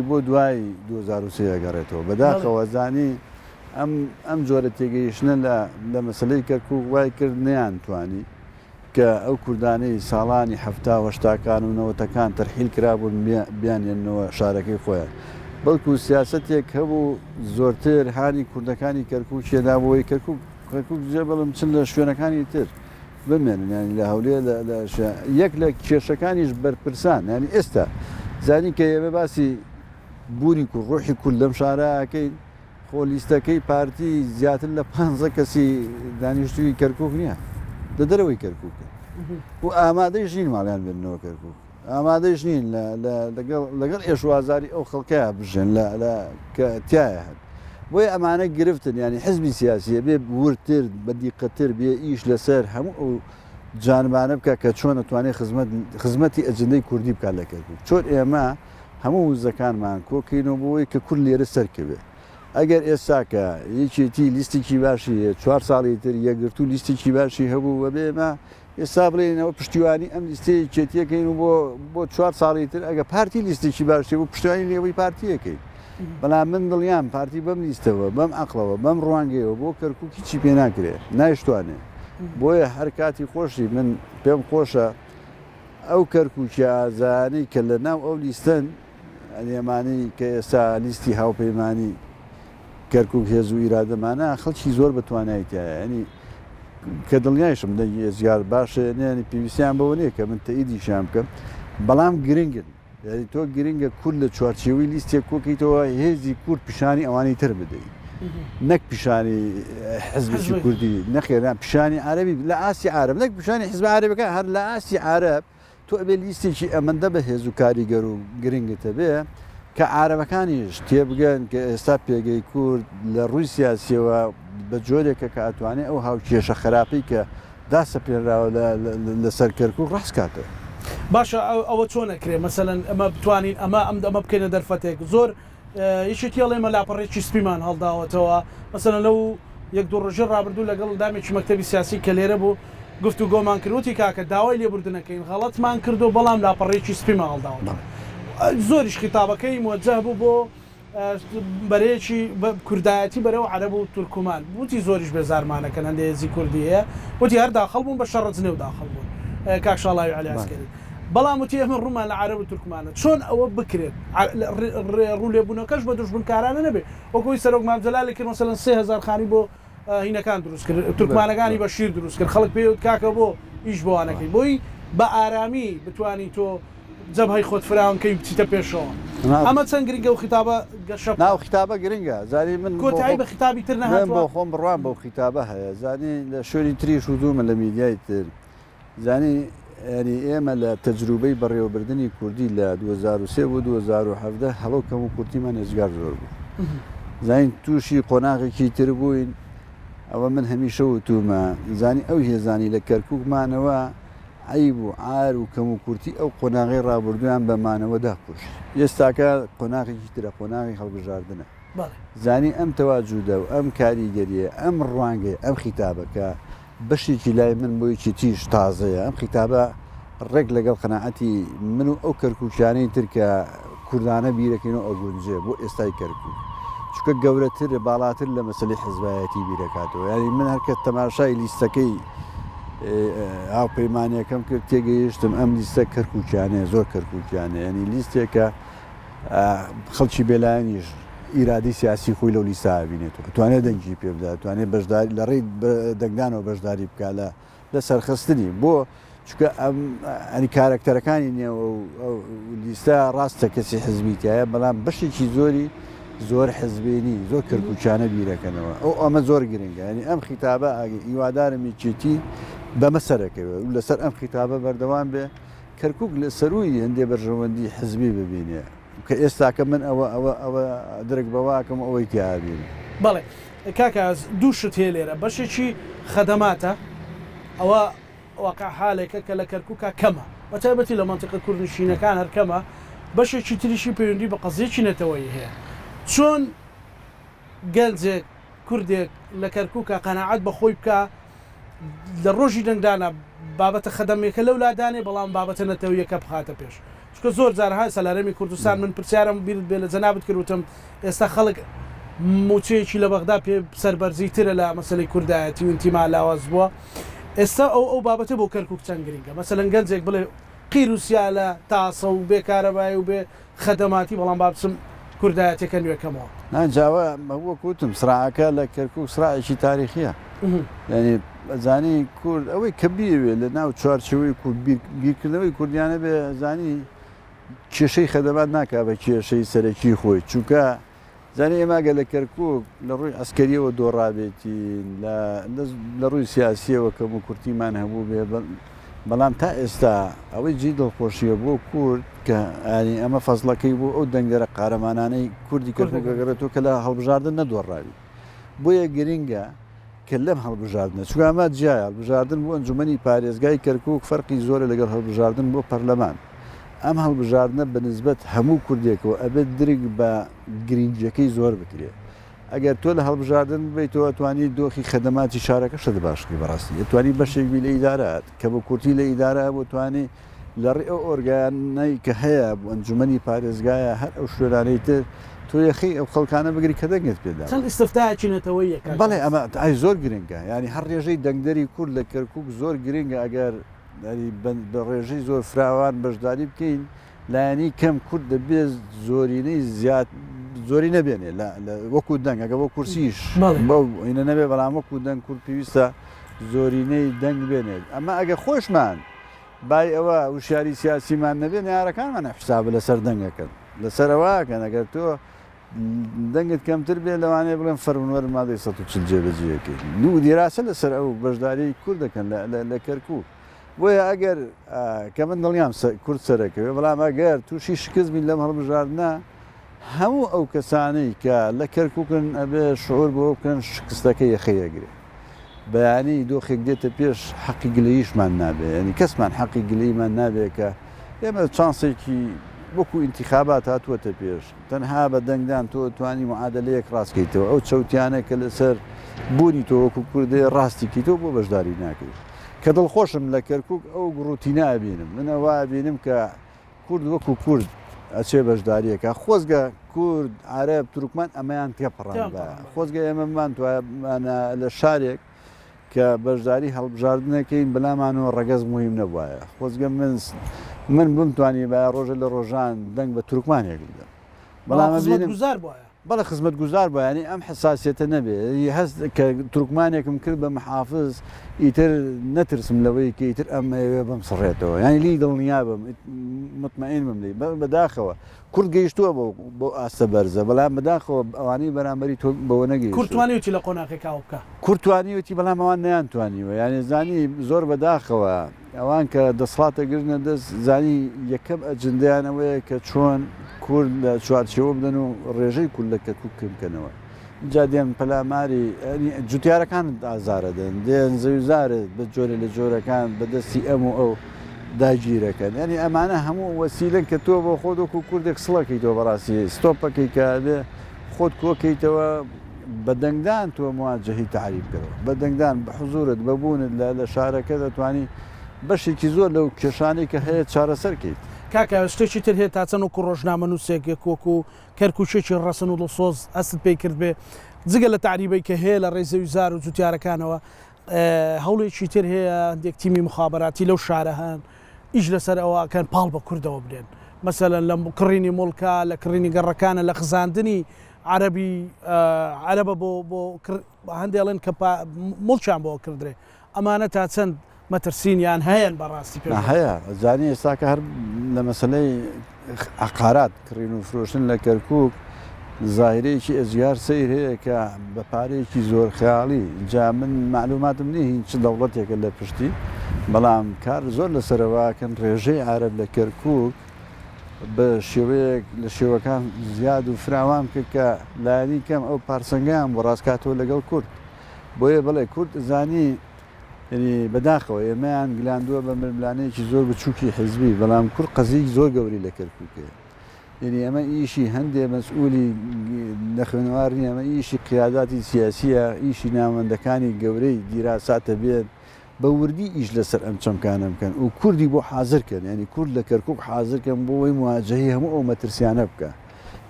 بۆ دوای 2023 گەڕێتەوە بەداخەوە زانی ئەم جۆرە تێگەیشتنە لە مەسلەی کەرکووک وای کرد نیان توانی کە ئەو کوردانەی ساڵانی هەفتا هەشتاکان و نەوەتەکان تەرحیل کرابوون بیانێنەوە شارەکەی خۆیان بەڵکو سیاسەتێک هەبوو زۆرتر هانی کوردەکانی کەرکووک چێدا بۆی کەرکووک جێ بڵم چ لە شوێنەکانی تر بمێنن ینی لە هەولێ یەک لە کێشەکانیش بەرپرسان ینی ئێستا زانی کە ئێمە باسی بوونی و ڕۆحی کورد لەم شارەکەی خۆ لیستەکەی پارتی زیاتر لە 5 کەسی دانیشتووی کەرکووک نییە لە دەرەوەی کەرکووکە و ئامادەیش نین ماڵیان بێنەوە کەرکووک ئامادەیش نین لەگەڵ ئێشوازاری ئەو خەڵکەیە بژێن کە تایە هەن بۆیە ئەمانە گرفتن ینی حزبی سیاسیە بێ ورتر بەدیقەتر بێ ئیش لەسەر هەموو ئەو جانبانە بکە کە چۆن دەتوانێت خزمەتی ئەجندەی کوردی بکات لە کەرکووک چۆن ئێمە هەموو وزەکانمان کۆکەینەوە بۆی کە کورد لێرە سەرکەوێ ئەگەر ئێستاکە یەکێتی لیستێکی باشی 4 ساڵی تر یەکگرت و لیستێکی باشی هەبوو وە بێمە ئێستا بڵێنەوە پشتیوانی ئەم لیستەیە چێتیەکەین و بۆ 4 ساڵی تر ئەگە پارتی لیستێکی باشی بۆ پشتیوانی لێوەی پارتیەکەین بەڵام من دڵیان پارتی بەم لیستەوە بەم عەقڵەوە بەم ڕوانگەیەوە بۆ کەرکووکی چی پێ ناکرێ نایشتوانێ بۆیە هەر کاتی خۆشی من پێم خۆشە ئەو کەرکووکی ئازانەی کە لە ناو ئەو لیستەن ئەلێمانی کە ئێستا لیستی هاوپەیمانی کەرکووک هێز و ئیرادەمانە خەڵکی زۆر بەتوانایەتایە ینی کە دڵنیایشم زیار باشە نێنی پێویستیان بەوە نییە کە من تەئیدیشیان بکەم بەڵام گرنگن یعنی تۆ گرنگە کورد لە چوارچێوەی لیستێک کۆکەیتەوە هێزی کورد پیشانی ئەوانەی تر بدەیت نەک پیشانی حزبی کوردی نەخێران پیشانی عەرەبی لە ئاسی عەرەب نەک پیشانی حزب عەرەبەکە هەر لە ئاسی عەرەب تۆ ئەبێ لیستێکی ئەمەندە بەهێز و کاریگەر و گرنگتە بێ کە عەرەبەکانیش تێبگەن کە ئێستا پێگەی کورد لە ڕووی سیاسیەوە بە جۆرێکە کە ئەتوانێت ئەو هاوکێشە خراپەی کە داسەپێنراوە لەسەر کەرکووک ڕاستکاتەوە باشە ئەوە چۆن نەکرێ مەسەلەن ئەمە بتوانین ئەمە بکەینە دەرفەتێک زۆر یەکێکی ئەڵێمە لاپەڕێکی سپیمان هەڵداوەتەوە مەسەلەن لەو یەک دوو ڕۆژە ڕابردوو لەگەڵ دامێکی مەکتەبی سیاسی کە لێرە بوو گفتو گۆمان کردوتی کاکە داوای لێبوردنەکەین غەڵەتمان کردو بەڵام لاپەڕێکی سپیمان هەڵداوە زۆریش خیتابەکەی موجه بوو بۆ بەرەیەکی کوردایەتی بەرەو عەرەب و تورکمان وتی زۆریش بێزارمانەکەن هەندێک هێزی کوردی هەیە وتی هەر داخەڵ بوون بە شەڕەجنێ و داخەڵ بوون کاک شاڵاوی عەلی عەسکەری بەڵام وتی ئێمە ڕوومان لە عەرەب و تورکمانە چۆن ئەوە بکرێت ڕوو لێبوونەکەش بە دژبنکارانە نەبێت وەکوی سەرۆک مام جەلالی کرد مەسەلەن 3000 خانی بۆ هینەکان دروست کرد تورکمانەکانی بە شیر دروست کرد خەڵک پێوت کاکە بۆ ئیش بۆوانەکەی بۆی بە ئارامی بتوانی تۆ جەبهەی خۆت فراوانکەی بچیتە پێشەوە ئەمە چەند گرنگە و خیتابە گەشە ناو خیتابە گرنگە زانی من کۆتایی بە خیتابی تر نەهاتووە بۆ خۆم بڕوان بەو خیتابە هەیە زانی لە شوێنی تریش و دوومە لە میدیای تر زانی ینی ئێمە لە تەجروبەی بەڕێوەبردننی کوردی لە 2023 بۆ 2017 هەڵۆکەم و کورتیمان ێزگار زۆر بوو زین تووشی قۆناغێکی تر بووین ئەوە من هەمیشە وتومە زانی ئەو هێزانی لە کەرکووکمانەوە عیب و عار و کەم و کورتی ئەو قۆناغی ڕابردویان بەمانەوەدا کوش ئێستاکە قۆناغێکی ترە قۆناغی هەڵبژاردنە زانی ئەم تەواجودە و ئەم کاریگەریە ئەم ڕوانگەی ئەم خیتابەکە بەشێکی لای من بۆیکی تیش تازەیە ئەم خیتابە ڕێک لەگەڵ قەناعەتی من و ئەو کەرکووکیانەی تر کە کوردانە بیرەکەینەوە ئەگونجێ بۆ ئێستای کەرکووک چکە گەورەتر باڵاتر لە مەسلەی حزبایەتی بیرەکاتەوە ینی من هەرکە تەماشای لیستەکەی هاوپەیمانیەکەم کرد تێگەیشتم ئەم لیستە کەرکووکیانەیە زۆر کەرکووکیانە ینی لیستێکە خەڵکی بێلایەنیش ئیرادی سیاسی خۆی لەو لیستا بینێتەوە توانێت دەنگی پێ بدات توانێت بەشداری لە ڕێی دەنگدانەوە بەشداری بکە لە سەرخستنی بۆ چکە ئەنی کارکتەرەکانی نییە لیستە ڕاستە کەسی حزبیتایە بەڵام بەشێکی زۆر حزبێنی زۆر کەرکووکیانە بیرەکەنەوە ئەمە زۆر گرنگە ینی ئەم خیتابە هیوادارم یەکێتی بەمەسەرەکەوە و لەسەر ئەم خیتابە بەردەوام بێ کەرکووک لە سەروی هەندێ بەرژەوەندی حزبی ببینێ کە ئێستاکە من ئەوە درک بەواکەم ئەوەی تیابین. بەڵێ کاکاز دوو شت هەیە لێرە بەشێکی خەدەماتە ئەوە واقع حالێکە کە لە کەرکووکە کەمە بەتایبەتی لە منتیقە کوردنشینەکان هەرکەمە بەشێکی تریشی پەیوەندی بە قەزیەکی نەتەوەی هەیە چۆن گەنجێک کوردێک لە کەرکووکە قەناعەت بە خۆی بکە لە ڕۆژی دەنگدانە بابەتە خەدەمێکە لەو لادانێ بەڵام بابەتە نەتەوەیەکە بخاتە پێش چکە زۆر جارها سەلارەمی کوردستان من پرسیارم بیرت بێ لە جەنابەت کردوتم ئێستا خەڵک موچەیەکی لە بەغدا پێ سەربەرزیترە لە مەسەلەی کوردایەتی و ئینتیما لاواز بووە ئێستا ئەو بابەتە بۆ کەرکووک چەند گرنگە مەسەلەن گەنجێک بڵێ قیروسیا لە تاسە و بێ کارەبایی و بێ خەدەماتی بەڵام بابچم کوردایەتەکە نوێکەمەوە ناجاوە وە کوتم سراعەکە لە کەرکووک سراعێکی تاریخیە ینی زانی کورد ئەوەی کە بیوێ لە ناو چوارچەوەی بیرکردنەوەی کوردیانە بێ زانی کێشەی خەدەمات ناکا بە کێشەی سەرەکی خۆی چونکە زانی ئێماگە لە کەرکووک لە ڕووی ئەسکەریەوە دۆڕابێتین لە ڕووی سیاسیەوە کەم و کورتیمان هەبوو بێ بەڵام تا ئێستا ئەوەی جی دڵخۆشیە بۆ کورد کە ئەنی ئەمە فەزڵەکەی بۆ ئەو دەنگەرە قارەمانانەی کوردی کەرکووکەگەڕێتەوە کە لە هەڵبژاردن نەدۆڕاوی بۆیە گرینگە کە لەم هەڵبژاردنە چونکە ئەمە جیایە هەڵبژاردن بۆ ئەنجومەنی پارێزگای کەرکووک فەرقی زۆرە لەگەڵ هەڵبژاردن بۆ پەرلەمان ئەم هەڵبژاردنە بەنسبەت هەموو کوردێکەوە ئەبێت درگ بە گرنگجەکەی زۆر بکرێت ئەگەر تۆ لە هەڵبژاردن بیتەوە توانی دۆخی خەدەماتی شارەکە شت باشی بەڕاستی توانی بەشێکی لە ئیدارات کە بە کورتی لە ئیدارە بۆ توانی لە ڕێ ئەو ئۆرگانەی کە هەیە بۆ ئەنجومەنی پارێزگایە هەر ئەو شوێنانەی تر تۆ یەخی ئەو خەڵکانە بگری کە دەنگت پێدا چەند ئیستفتایەکی نەتەوەیەکە بەڵێ ئەمە ئای زۆر گرنگە ینی هەر ڕێژەی دەنگدەری کورد لە کەرکووک زۆر گرنگە ئەگەر بە ڕێژەی زۆر فراوان بەشداری بکەین لایەنی کەم کورد دەبێت زۆرینەی زیاد زۆری نەبێنێ وەکو دەنگ ئەگە بۆ کورسیش بەو ئینە نەبێ بەڵام وەکو دەنگ کورد پێویستە زۆرینەی دەنگ بێنێت ئەمە ئەگە خۆشمان بای ئەوە وشاری سیاسیمان نەبێن یارەکانمان حساب لەسەر دەنگەکەن لەسەرەوەکەن ئەگەر تۆ دەنگت کەمتر بێ لەوانەیە بڵێن فەرموەر مادەی 140 جێبەجێەکەی دوو دیراسە لەسەر ئەو بەشداری کورد دەکەن لە کەرکووک بۆیە ئەگەر کە من دڵیام کورد سەرەکەوێ بەڵام ئەگەر تووشی شکست بین لەم هەڵبژاردنە هەموو ئەو کەسانەی کە لە کەرکووکن ئەبێ شعور بۆ بکەن شکستەکە یەخەیەگرێ بەیانی دۆخێک دێتە پێش حەقی گلەییشمان نابێ ینی کەسمان حەقی گلەیمان نابێ کە ئێمە چانسێکی وەکو ئینتیخابات هاتووەتە پێش تەنها بە دەنگدان تۆ توانی معادلەیەک ڕاستکەیتەوە ئەو چەوتیانە کە لەسەر بوونی تۆ وەکو کوردی ڕاستیکەیتەوە بۆ بەشداری ناکەیت کە دڵخۆشم لە کەرکووک ئەو ڕوتینە ئەبینم منەوە بینم کە کورد وەکو کورد ئەچێ بەشداریەکە خۆزگە کورد عەرەب تورکمان ئەمەیان تێپەڕان خۆزگە ئێمەمان توانە لە شارێک کە بەشداری هەڵبژاردنەکەین بەلامانەوە ڕەگەز مهم نەبووایە خۆزگە من بمتوانی بە ڕۆژە لە ڕۆژان دەنگ بە تورکمانێک بدەم بەڵام گوزار بووە بەڵە خزمەت گوزار بە ینی ئەم حساسیەتە نەبێ هەست کە تورکمانێکم کرد بە محافظ ئیتر نەترسم لەوەی کە ئیتر ئەمەوێ بەم سڕێتەوە ینی لی دڵنیا بم مطمئین بم لی بەداخەوە کورد گەیشتووە بۆ ئاستە بەرزە بەڵام بەداخەوە ئەوانەی بەرامبەری تۆ بەوە نەگەی کورتوانیوتی لە قۆناغێکا بکە کورتوانیوتی بەڵام ئەوان نەیانتوانیوە یانی زانی زۆر بەداخەوە ئەوان کە دەسڵاتە گرنە دەست زانی یەکەم ئەجندیانەوەیە کە چۆن کورد لە چوارچەوە بدەن و ڕێژەی کورد لە کەرکووک بکەنەوە جا دێن پەلاماری جوتیارەکان ئازارە دەن دێن زەویزارت بە جۆرە لە جۆرەکان بەدەستی ئەم و ئەو داگیرەکەن ینی ئەمانە هەموو وەسیلەن کە تۆ بۆ خۆت وەکو کوردێک سڵەکەیتەوە بەڕاستی ستۆپەکەی کە بێ خۆت کۆکەیتەوە بە دەنگدان تۆ مواجهی تعریف بکەوە بە دەنگدان بە حزورت بەبوونت لە شارەکە دەتوانی بەشێکی زۆر لەو کێشانەی کە هەیە چارەسەرکەیت کاکە شتێکی تر هەیە تا چەند وەکو ڕۆژنامە نووسێک کۆکو کەرکووچێکی ڕەسن و دڵسۆز ئەست پێی کرد بێ جگە لە تعریبەی کە هەیە لە ڕێزەویزار و جوتیارەکانەوە هەوڵێکی تر هەیە هەندێک تیمی مخابراتی لەو شارە هەن ئیش لەسەر ئەوەکەن پاڵ بە کوردەوە بدێن مەسەلەن لە کڕینی مڵکە لە کڕینی گەڕەکانە لە خزاندنی عەرەبی عەرەبە بۆ هەندێڵێن کە مڵچیان بۆ کردرێ ئەمانە تا چەند مەترسینیان هەیەن بەڕاستی پێ هەیە زانی ئێستاکە هەر لە مەسلەی عقارات کڕین و فرۆشتن لە کەرکووک زاهرەیەکی ئەزگار سەیر هەیە کە بە پارەیەکی زۆر خەیاڵی جا من معلوماتم نییە هیچ دەوڵەتێکە لە پشتی بەڵام کار زۆر لەسەرەوەکەن ڕێژەی عارەب لە کەرکووک بە شێوەیەک لە شێوەکان زیاد و فراوان کرد کە لایەنی کەم ئەو پارسەنگیان بۆ ڕاستکاتەوە لەگەڵ کورد بۆیە بڵێ کورد زانی بەداخەوە ئێمەیان گلاندووە بە ململانەیەکی زۆر بچووکی حزبی بەڵام کورد قەزیی زۆر گەوری لە کەرکووکە یعنی ئەمە ئیشی هەندێک مەسئولی لە خوێنەوار نیە ئەمە ئیشی قیاداتی سیاسیە ئیشی ناوەندەکانی گەورەی دیراساتە بێت بە وردی ئیش لەسەر ئەم چەمکانە بکەن و کوردی بۆ حازرکەن ینی کورد لە کەرکووک حازرکەن بۆ ئەوەی مواجهی هەموو ئەو مەترسیانە بکە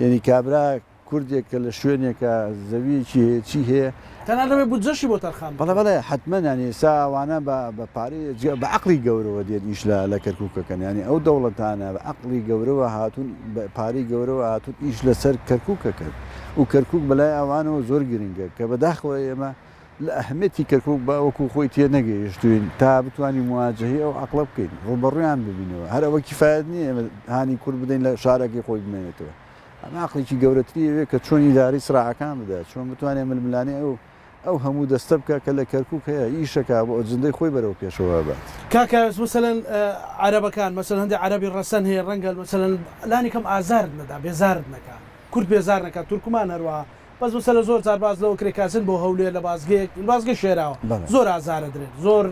یعنی کابرا کوردێک کە لە شوێنێکە زەویەکی چی هەیە تەنها دەبێت بودجەشی بۆ تەرخان بەڵێ حتممە ینی ساوانە بە پارەی بە عقلی گەورەوە دێت ئیش لە کەرکووکەکەن ینی ئەو دەوڵەتانە بە عقلی گەورەوە هاتوون بە پارەی گەورەوە هاتوون ئیش لەسەر کەرکووکەکەن و کەرکووک بەلای ئەوانەوە زۆر گرنگە کە بەداخەوە ئێمە لە ئەهمێتی کەرکووک بە وەکو خۆی تێ نەگەیشتوین تا بتوانانی مواجهی ئەو عقلە بکەین ڕوبەڕویان ببینەوە هەرەوە کیفاەت نییە ئێمە هانی کورد بدەین لە شارێکی خۆی بمێنێتەوە ئەمە عقلێکی گەورەتریەوێ کە چۆنی داری سراعەکان بدات چۆن بتوانێت ململانێ ئەو هەموو دەستە بکە کە لە کەرکووک هەیە ئیشەکە بۆ ئەجندەی خۆی بەرەو پێشەوە بات کاکەس مثلەن عەرەبەکان مەسەلەن هەندێک عەرەبی ڕەسەن هەیە ڕەنگە مەسەلەن لانی کەم ئازارت نەدا بێزارت نەکا کورد بێزار نەکات تورکمان هەروەها بەس مەسەلە زۆر جار باز لەوە کرێکاسن بۆ هەولێر لە بازگەی شێراوە زۆر ئازارە درێت زۆر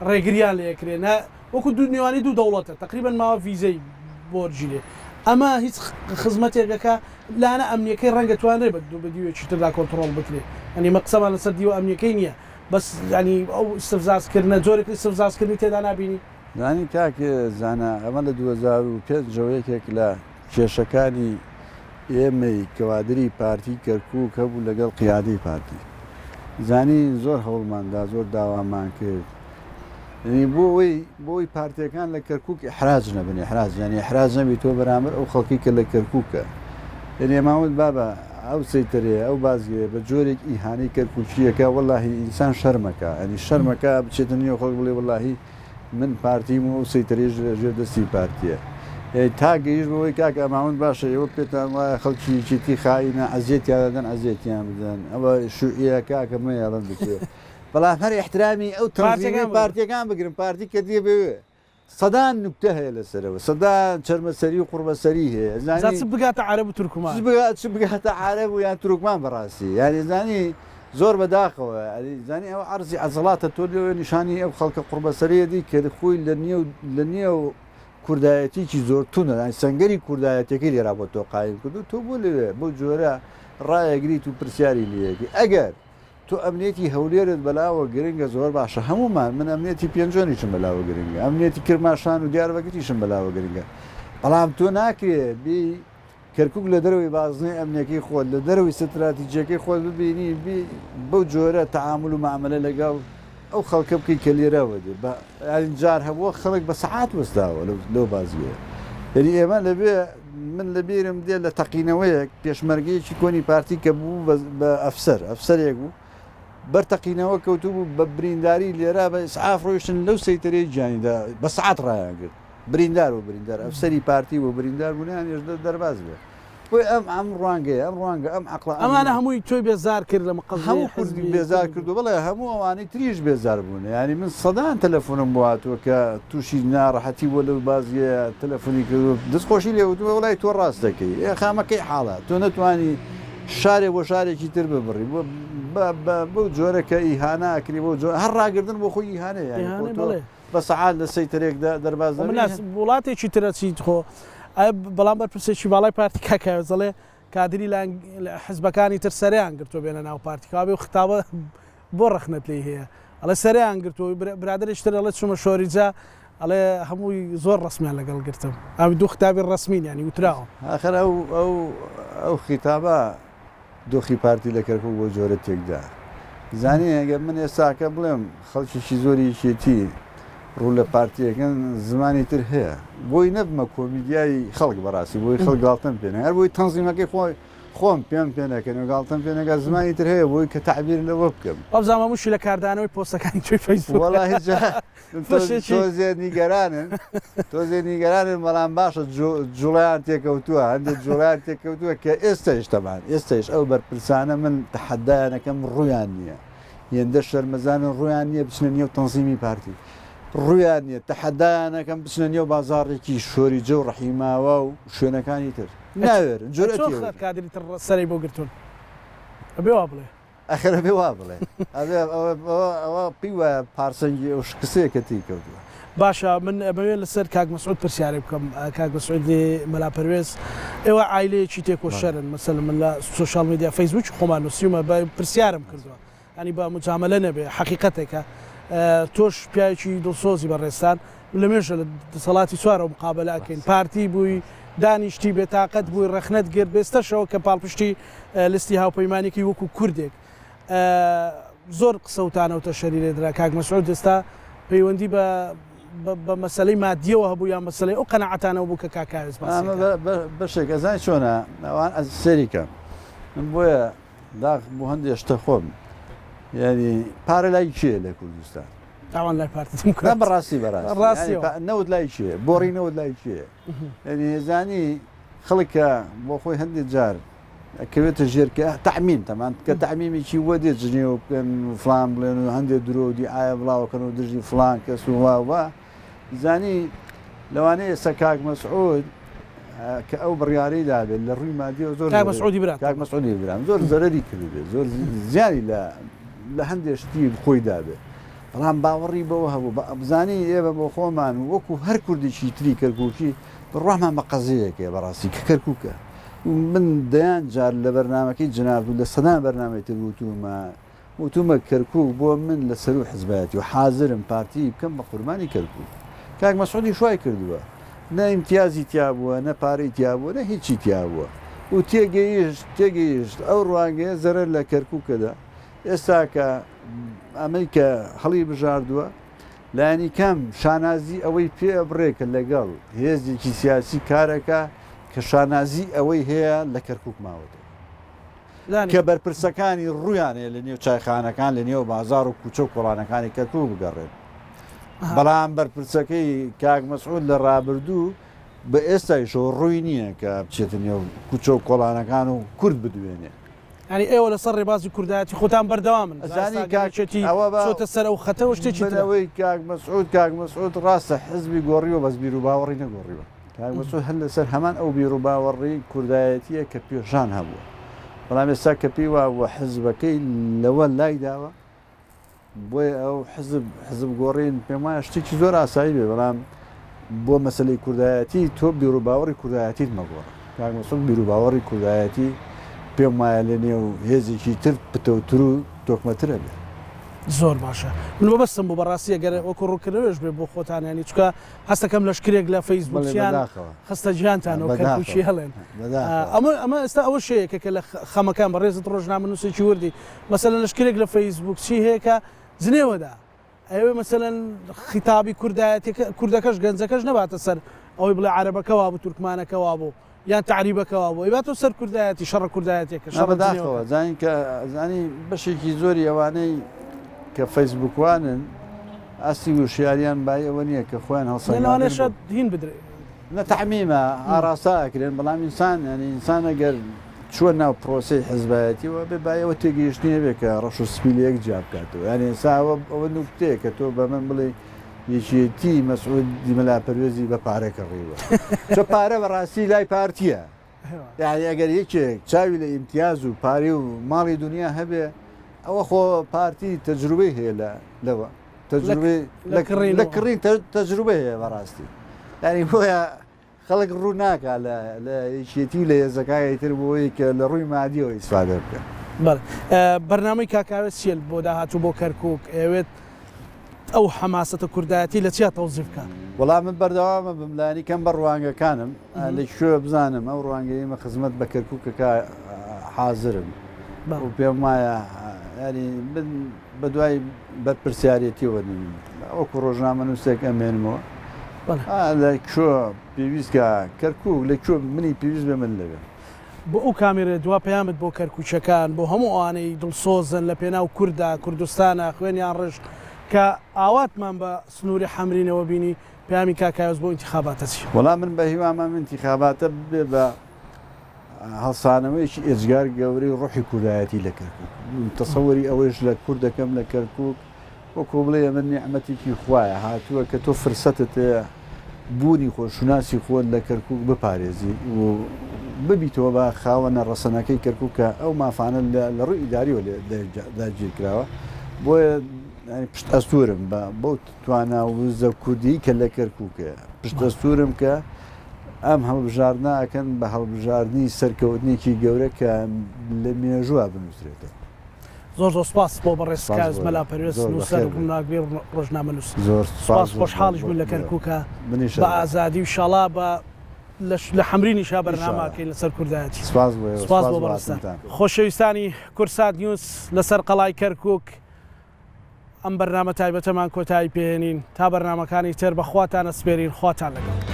ڕێگریان لێکرێنە وەکو دوو دوو دەوڵەتە تقریبان ماوە ڤیزەی بۆرجیلێ ئەمە هیچ خزمەتێکەکە لانە ئەمنیەکەی ڕەنگە توانرێ بە دیوێکی تردا کۆنتڕۆڵ بکرێت ئەنی مەقسەمان لەسەر دیوە ئەمنیەکەی نییە بەس ینی ئەو استفزازکردنە جۆرێکی استفزازکردنی تێدا نبینی دانی کاکە زانە ئەمە لە 2005 ژەوەیەکێک لە کێشەکانی ئێمەی کەوادری پارتی کەرکووک هەبوو لەگەڵ قیادەی پارتی زانی زۆر هەوڵماندا زۆر داوامان کرد بۆی پارتیەکان لە کەرکووک حراج نەبنێ حراج ینی حراج نەبی تۆ بەرامبەر ئەو خەڵکی کە لە کەرکووکە یعنی ئێماوت بابە ئەو سەیتەرێ ئەو بازگێ بە جۆرێک ئیهانەی کەرکووچیەکە وەڵاهی ئینسان شەرمەکە ئەنی شەرمەکە بچێتە نیوە خەڵک بڵێ وەڵاهی من پارتیم و سەیتەرێژ ژێر دەستی پارتیە تا گەیشت بەوەی کاکە ئەماون باشە ئێوە پێتان وایە خەڵکی چیتی خاینە ئەزیێتیاندەن ئەزیێتیان بدەن ئەوە شوعە کاکە مە یاڵم بکوێ بەڵام هەر احترامی ئەو تەنظیمی پارتیەکان بگرن پارتی کە دێ بوێ سەدان نوکتە هەیە لەسەرەوە سەدان چەرمەسەری و قوربەسەری هەیە زانی بگاتە عەرەب و تورکمان بگاتە عەرەب و یان تورکمان بەڕاستی یانی زانی زۆر بەداخەوە زانی ئەو عەرزی عەزەڵاتە تۆ لێوێ نیشانی ئەو خەڵکە قوربەسەریەتی کە خۆی لە نێو کوردایەتێکی زۆر تونە سەنگەری کوردایەتەکەی لێرا بۆ تۆ قایم کرد و تۆ بۆ لەوێ بۆ جۆرە ڕایەگریت و پرسیاری لەیەکی ئەگەر تۆ ئەمنێتی هەولێرت بەلاوە گرنگە زۆر باشە هەمومان من ئەمنێتی پێنجۆنیشم بەلاوە گرنگە ئەمنێتی کرماشان و دیاربەکەتیشم بەلاوە گرنگە بەڵام تۆ ناکرێت بی کەرکووک لە دەروی بازنەی ئەمنیەکەی خۆت لە دەروی ستراتیجیەکەی خۆت ببینی بەو جۆرە تەعامل و معاملە لەگەڵ ئەو خەڵکە بکەی کە لێرەوە دێ جار هەبووە خەڵک بە سەعات وەستاوە لەو بازگەیە یعنی ئێمە لەبێ من لەبیرم دێ لە تەقینەوەیەک پێشمەرگەیەکی کۆنی پارتی کە بوو بە ئەفسەرێک بوو بەرتەقینەوە کەوتو بوو بە برینداری لێرا بە ئسعاف ڕۆیشتن لەو سەیتەرەی گیانیدا بە سەعات ڕایان کرد بریندار و بریندار ئەفسەری پارتی و بریندار بوونیان ێژ دەرباز بێ بۆی ئەم ڕوانگەیە ئەم ڕوانگە ئەم عقڵە ئەمانە هەمووی تۆی بێزار کرد لە هەموو کوردی بێزار کردو بڵێ هەموو ئەوانەی تریش بێزار بوون ینی من سەدان تەلەفۆنم بۆ هاتووە کە تووشی ناڕەحەتی بۆ لەو بازیە تەلەفۆنی کردو دەستخۆشی لێوتوە وڵای تۆ ڕاست دەکەی خامەکەی حاڵە تۆ نەتوانی شارێ بۆ شارێکی تر ببڕی بۆ جۆرە کە ئیهاناکری بۆ هەر ڕاگردن بۆ خۆی ئیهانەیە بە سەعات لە سەیتەرێکدا دەرباز وڵاتێکی ترەچیت خۆ بەڵام بەرپرسێکی باڵای پارتی کاکەزەڵێ کادری حزبەکانی تر سەریان گرتۆ بێنە ناو پارتیکا بێ و خطابە بۆ ڕەخنەت لێ هەیە ئەڵێ سەریان گرتۆ برادرشتر ئەڵێ چوومە شۆریجا ئەڵێ هەمووی زۆر ڕسمیان لەگەڵ گرتم ئەوی دوو خطابی ڕسمین ینی وتراوە ئاخر ئەو خیتابە دۆخی پارتی لە کەرکووک بۆ جۆرە تێکدا زانی ئەگەر من ئێستاکە بڵێم خەڵکیشی زۆری شێتی ڕوو لە پارتیەکەن زمانی تر هەیە بۆی نەبمە کۆمیدیایی خەڵک بەڕاستی بۆی خەڵگاڵتن پێێنە هەر بۆی تەنزیمەکەی خۆم پێم پێ نەکەن و گاڵتم پێ نەگە زمانی تر هەیە بۆی کە تعبیر لەوە بکەم ئەوزانمە موشی لە کاردانەوەی پۆستەکانی توی فەیسبوک وەڵی تۆزێ نیگەرانن تۆزێ نیگەرانن بەڵام باشە جوڵیان تێکەوتووە هەندێک جوڵیان تێکەوتووە کە ئێستش تەمان ئێستش ئەو بەرپرسانە من تەحەدایانەکەم ڕویان نییە هێندە شەرمەزانن ڕویان نییە بچنە نێو تەنزیمی پارتی ڕویان نییە تەحەدایانەکەم بچنە نێو بازاڕێکی شۆری جە و ڕەحیماوە و شوێنەکانی تر ناوێرن جورەتی کادری تر سەری بۆ گرتون ئەبێ وا بڵێ ئەخرە بێ وا بڵێ ئەوە پیوە پارسەنگی ئەو کسەیە تی کەوتووە باشە من ئەبێ لەسەر کاک مەسعود پرسیارێ بکەم کاک مەسعودی مەلا پەروێز ئێوە عایلەیەکی تێکۆشەرن مەسەلەن من لە سوشال میدیا فەیسبوک خۆمان نووسیومە بە پرسیارم کردووە ینی بە مجاملە نەبێ حەقیقەتێکە تۆش پیاوێکی دڵسۆزی بەڕێستان لەمێژە لە دەسەڵاتی چوارەوە مقابلەکەین پارتی بووی دانیشتی بێتاقەت بووی ڕەخنەت گرت بێستەشەوە کە پاڵپشتی لیستی هاوپەیمانێکی وەکو کوردێک زۆر قسەوتانەوتە شەری لێدرا کاک مەسعود ئێستا پەیوەندی بە مەسلەی مادیەوە هەبوو یان مەسلەی ئەو قەنەعەتانەوە بوو کە کاکاوێز بەشێک ئەزای چۆنە ئەوان ئەز سەریکەم من بۆیە داغ بۆ هەندێک شتە خۆم یعنی پارە لای کێ لە کوردستان تاوان لای پارتیم کرد بەڕاستی بەڕاستی نەوت لای کێ بۆڕی نەوت لای کێ یعنی هێزانی خەڵکە بۆ خۆی هەندێک جار ئەکەوێتە ژێرکە تەعمیم تەمان کە تەعمیمێکی وە دێت جنێ و بکەن فلان بڵێن و هەندێک درۆدی ئایا بڵاوکەن و دژی فلان کەس وواوە زانی لەوانەیە ئێستا کاک مەسعود کە ئەو بڕیارەی دابێت لە ڕووی مادیەوە زۆر کاک مەسعودی برا کاک مەسعودی برام زۆر زەرەری کردبێت زۆر زیانی لە هەندێک شتی خۆی دابێت بەڵام باوەڕی بەوە هەبوو بزانی ئێوە بۆ خۆمان وەکو هەر کوردێکی تری کەرکووکی بڕوامان بە قەزەیەکێ بەڕاستی کە کەرکووکە من دەیان جار لە بەرنمەکەی جناب و لە سەدان بەرنامەی تر وتومە کەرکووک بۆ من لە سەر و حزبایەتی و حازرم پارتی بکەم بە قوربانی کەرکووک کاک مەسعودی شوای کردووە نە ئیمتیازی تیا بووە نە پارەی تیا بووە نە هیچی تیا بووە و تێگەیشت ئەو ڕوانگەیە زەرەر لە کەرکووکەدا ئێستا کە ئەمەی کە هەڵی بژاردووە لایەنی کەم شانازی ئەوەی پێ بڕێکە لەگەڵ هێزێکی سیاسی کارەکە کە شانازی ئەوەی هەیە لە کەرکووک ماوەتە کە بەرپرسەکانی ڕوویانەیە لە نێو چایخانەکان لە نێو بازار و کوچە و کۆڵانەکانی کەرکووک بگەڕێن بەڵام بەرپرسەکەی کاک مەسعود لە ڕابردوو بە ئێستایشەوە ڕووی نییە کە بچێتە نێو کوچە و کۆڵانەکان و کورد بدوێنێ ینی ئێوە لە سەر ڕێبازی کوردایەتی خۆتان بەردەوامن زانی کاچێتی چۆتە سەر ئەو خەتەوە شتێکی ئەوەی کاک مەسعود ڕاستە حزبی گۆڕیوە بەس بیر و باوەڕی نەگۆڕیوە کاک مەسعود هەر لەسەر هەمان ئەو بیر و باوەڕی کوردایەتیە کە پێشان هەبووە بەڵام ئێستا کە پێیوە وە حزبەکەی لەوە لای داوە بۆیە ئەو حزب گۆڕین پێم وایە شتێکی زۆر ئاسایی بێ بەڵام بۆ مەسلەی کوردایەتی تۆ بیر و باوەڕی کوردایەتیت مەگۆڕە کاک مەسعود بیر و باوەڕی کوردایەتی پێم وایە لە نێو هێزێکی تر پتەوتر و تۆکمەترە بێت زۆر باشە من بەبستم بۆ بەڕاستی گەر وەکو ڕووکردنەوەش بێ بۆ خۆتانیانی چکە هەستەکەم لەشکرێک لە فەیسبوکیان خستە گیانتانەوە کەرکووکی هەڵێن ئەمە ئێستا ئەوە شەیەکە کە لە خەمەکان بە ڕێزت ڕۆژنامە نووسێکی وردی مەسەلەن لەشکرێک لە فەیسبوکچی هەیەکە زنێوەدا ئەوێ مەسەلەن خیتابی کوردەکەش گەنجەکەش نەباتە سەر ئەوەی بڵێ عەرەبەکەوا بوو تورکمانەکەوا بوو یان تعریبەکەوا بوو ئیباتۆ سەر کوردایەتی شەڕە کوردایەتێکە بەداخەوە زانین کە زانی بەشێکی زۆری ئەوانەی کە فەیسبوکوانن ئاسی وشیاریان بای ئەوە نییە کە خۆیان هەڵسەڵێشە هین بدرێت نەتەحمیمە ئاراساکرێن بەڵام ئینسان ینی ئینسان ئەگەر چوە ناو پرۆسی حزبایەتیەوە بێ بایەوە تێگەیشتنیە بێ کە ڕەش و سپیلەیەک جیا بکاتەوە یعنی ئێساوە ئەوە نوکتەیە کە تۆ بە من بڵێ یەکێتی مەسعود مەلا پەروێزی بە پارێکە ڕێوە چۆ پارە بەڕاستی لای پارتیە یعنی ئەگەر یەکێک چاوی لە ئیمتیاز و پارێ و ماڵی دنیا هەبێ ئەوە خۆ پارتی تەجروبەی هەیە لەوە لە کڕین تەجروبە هەیە بەڕاستی ینی بۆیە خەڵک ڕوو ناکە لە یەکێتی لە هێزەکانی تر بۆی کە لە ڕووی مادیەوە ئیسفادە بکە بەرنامەی کاکاوێت چێل بۆ داهاتوو بۆ کەرکووک ئەوێت ئەو حەماسەتە کوردایەتی لە چیا تەوزیف بکە وەڵام من بەردەوامە بملانی کەم بە ڕوانگەکانم لە شوێ بزانم ئەو ڕوانگەیمە خزمەت بە کەرکووکەکە حازرم و پێم وایە ینی من بە دوای بەرپرسیارەتیەوە ئەوکو ڕۆژنامە نووسێک ئەمێنمەوە لە کوێ پێویستکە کەرکووک لە کوێ منی پێویست بێ من لەوێ بۆ ئەو کامێرە دوا پەیامت بۆ کەرکووچەکان بۆ هەموو ئەوانەی دڵسۆزن لە پێناو کووردا کوردستانە خوێنیان ڕژ کە ئاواتمان بە سنووری حەمرینەوە بینی پەیامی کاکایۆز بۆ ئینتیخاباتە چی؟ وەڵام من بە هیوامە ئینتیخاباتە بێ بە هەڵسانەوەیکی ئێجگار گەورەی ڕۆحی کوردایەتی لە کەرکووک تەسەوەری ئەوەش لە کوور دەکەم لە کەرکووک وەکو بڵێ من نیعمەتێکی خوایە هاتووە کە تۆ فرسەتت بوونی خۆشناسی خۆت لە کەرکووک بپارێزی و ببیتەوە بە خاوەنە ڕەسەنەکەی کەرکووکە ئەو مافانە لە ڕووی ئیداریەوە داگیر کراوە بۆیە پشت ئەستورم بۆ توانە وزە کوردی کە لە کەرکووکە پشت ئەستورم کە ئەم هەڵبژاردنەکەن بە هەڵبژاردننی سەرکەوتنێکی گەورە کە لە مێژووە بنووسرێتە. زۆر زۆر سپاس بۆ بەڕێزکاز مەلا پەروێز نووسەر ناگوێ ڕۆژنامە نووس زۆر سپاس خۆشحاڵیش بوون لە کەرکووکە بە ئازادی و شەڵا بە لە حەمرینی شا بەرنامەکەی لەسەر کوردایەتی سپاس بۆ بەڕێستان خۆشەویستانی کورسات نیوز لەسەر قەڵای کەرکووک ئەم بەرنامە تایبەتەمان کۆتایی پێهێنین تا بەرنامەکانی تر بەخواتان ئەسپێرین خواتان لەگەڵ